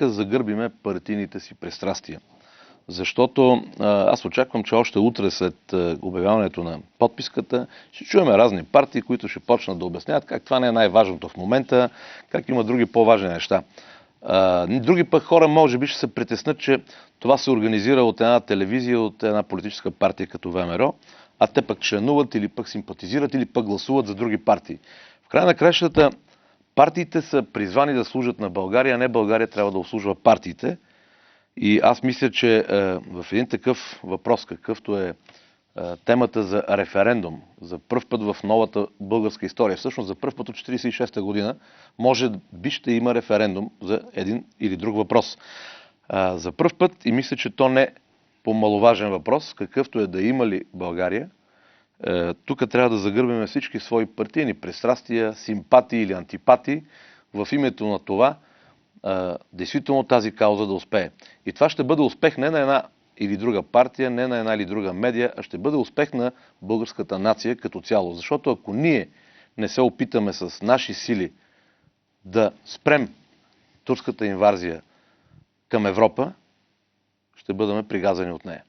загърбиме партийните си пристрастия. Защото аз очаквам, че още утре след обявяването на подписката ще чуем разни партии, които ще почнат да обясняват как това не е най-важното в момента, как има други по-важни неща. Други пък хора може би ще се притеснат, че това се организира от една телевизия, от една политическа партия като ВМРО, а те пък членуват или пък симпатизират или пък гласуват за други партии. В края на кращата партиите са призвани да служат на България, а не България трябва да обслужва партиите. И аз мисля, че в един такъв въпрос, какъвто е темата за референдум, за пръв път в новата българска история, всъщност за пръв път от 1946 година, може би ще има референдум за един или друг въпрос. За пръв път, и мисля, че то не е по-маловажен въпрос, какъвто е да има ли България, тук трябва да загърбим всички свои партийни пристрастия, симпатии или антипатии в името на това, действително тази кауза да успее. И това ще бъде успех не на една или друга партия, не на една или друга медия, а ще бъде успех на българската нация като цяло. Защото ако ние не се опитаме с наши сили да спрем турската инвазия към Европа, ще бъдем пригазани от нея.